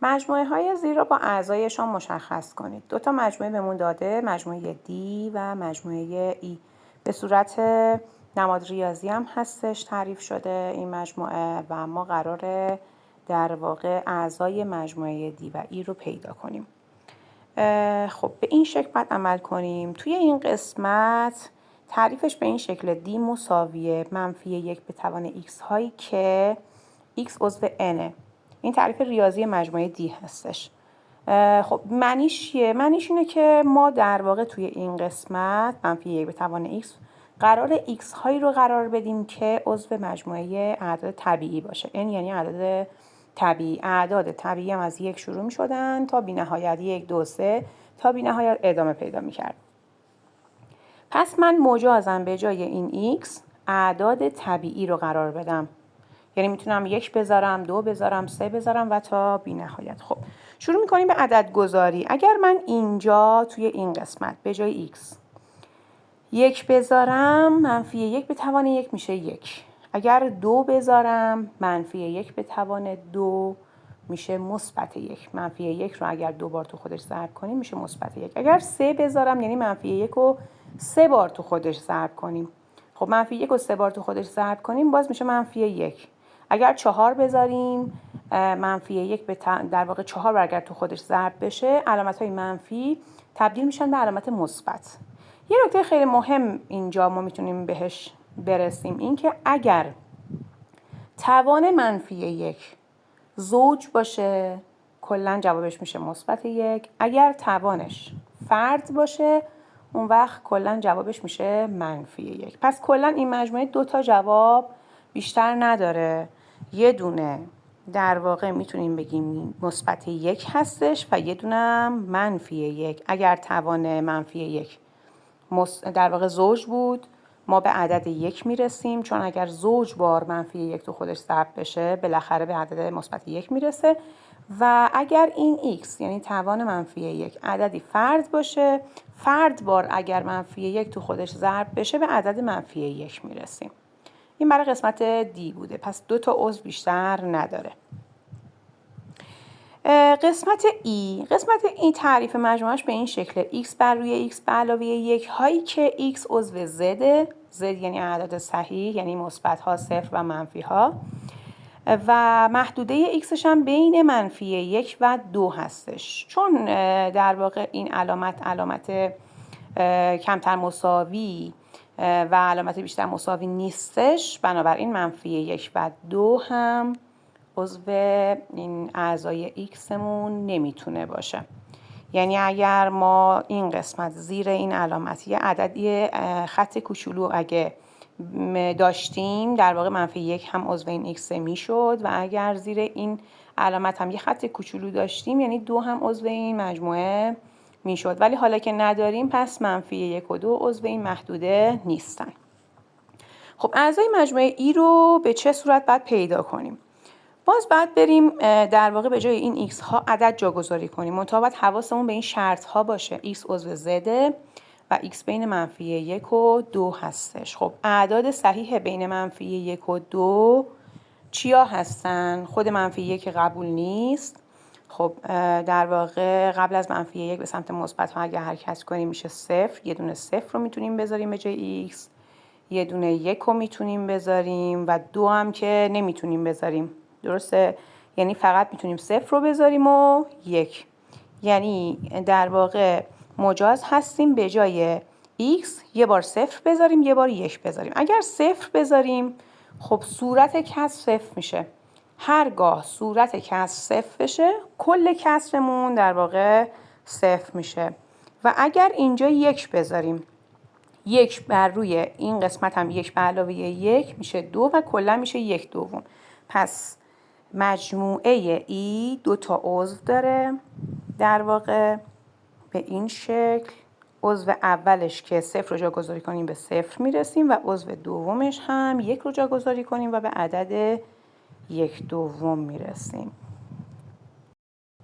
مجموعه های زیر رو با اعضایشان مشخص کنید. دو تا مجموعه بهمون داده، مجموعه D و مجموعه E. به صورت نماد ریاضی هم هستش تعریف شده این مجموعه و ما قراره در واقع اعضای مجموعه D و E رو پیدا کنیم. خب به این شکل باید عمل کنیم. توی این قسمت تعریفش به این شکل D مساویه منفی 1 به توان X هایی که X عضو N. این تعریف ریاضی مجموعه D هستش. خب معنیش چیه؟ معنیش اینه که ما در واقع توی این قسمت منفی 1 به توان X قرار X هایی رو قرار بدیم که عضو مجموعه اعداد طبیعی باشه. N یعنی اعداد طبیعی. اعداد طبیعی هم از 1 شروع می شدن تا بی نهایت 1 2 3 تا بی نهایت ادامه پیدا می کرد. پس من مجازم به جای این X اعداد طبیعی رو قرار بدم. یعنی میتونم 1 بذارم، 2 بذارم، 3 بذارم و تا بی نهایت. خب شروع میکنیم به عدد گذاری. اگر من اینجا توی این قسمت به جای X 1 بذارم منفی 1 به توان 1 میشه 1. اگر 2 بذارم منفی 1 به توان 2 میشه مثبت 1. منفی 1 رو اگر 2 بار تو خودش ضرب کنیم میشه مثبت 1. اگر 3 بذارم یعنی منفی 1 رو 3 بار تو خودش ضرب کنیم. خب منفی 1 رو 3 بار تو خودش ضرب کنیم باز میشه منفی 1. اگر 4 بذاریم منفی 1 در واقع 4 بار اگر تو خودش ضرب بشه علامت‌های منفی تبدیل میشن به علامت مثبت. یه نکته خیلی مهم اینجا ما میتونیم بهش برسیم، این که اگر توان منفی 1 زوج باشه کلا جوابش میشه مثبت 1. اگر توانش فرد باشه اون وقت کلا جوابش میشه منفی 1. پس کلا این مجموعه 2 تا جواب بیشتر نداره. یه دونه در واقع میتونیم بگیم مثبت 1 هستش و یه دونه هم منفی 1. اگر توان منفی 1 در واقع زوج بود ما به عدد 1 میرسیم، چون اگر زوج بار منفی 1 تو خودش ضرب بشه بالاخره به عدد مثبت 1 میرسه. و اگر این X یعنی توان منفی 1 عددی فرد باشه، فرد بار اگر منفی 1 تو خودش ضرب بشه به عدد منفی 1 میرسیم. این برای قسمت D بوده. پس 2 تا عضو بیشتر نداره. قسمت E تعریف مجموعش به این شکله: X بر روی X به علاوه 1 هایی که X عضو Z یعنی اعداد صحیح، یعنی مثبت ها، صفر و منفی ها، و محدوده Xش هم بین منفی 1 و 2 هستش. چون در واقع این علامت کمتر مساوی و علامت بیشتر مساوی نیستش، بنابراین منفی 1 و 2 هم عضو این اعضای ایکسمون نمیتونه باشه. یعنی اگر ما این قسمت زیر این علامت یه عددی خط کوچولو اگه داشتیم در واقع منفی 1 هم عضو این ایکس میشد و اگر زیر این علامت هم یه خط کوچولو داشتیم یعنی 2 هم عضو این مجموعه میشد. ولی حالا که نداریم پس منفی 1 و 2 عضو این محدوده نیستن. خب اعضای مجموعه ای رو به چه صورت باید پیدا کنیم؟ باز بعد بریم در واقع به جای این x ها عدد جاگذاری کنیم. مطابق حواسمون به این شرط ها باشه. x عضو z و x بین منفی 1 و 2 هستش. خب اعداد صحیح بین منفی 1 و 2 چیا هستن؟ خود منفی 1 قبول نیست. خب در واقع قبل از منفی 1 به سمت مثبت ها اگر حرکت کنیم میشه 0. یه دونه 0 رو میتونیم بذاریم به جای x. یه دونه 1 رو میتونیم بذاریم و 2 هم که نمیتونیم بذاریم. درسته؟ یعنی فقط میتونیم 0 رو بذاریم و 1. یعنی در واقع مجاز هستیم به جای x یه بار 0 بذاریم یه بار 1 بذاریم. اگر 0 بذاریم خب صورت کسر 0 میشه. هرگاه صورت کسر 0 بشه کل کسرمون در واقع 0 میشه. و اگر اینجا 1 بذاریم 1 بر روی این قسمت هم 1 به علاوه 1 میشه 2 و کلا میشه 1/2. پس مجموعه ای 2 تا عضو داره در واقع به این شکل. عضو اولش که 0 رو جاگذاری کنیم به 0 میرسیم و عضو دومش هم 1 رو جاگذاری کنیم و به عدد 1/2 میرسیم.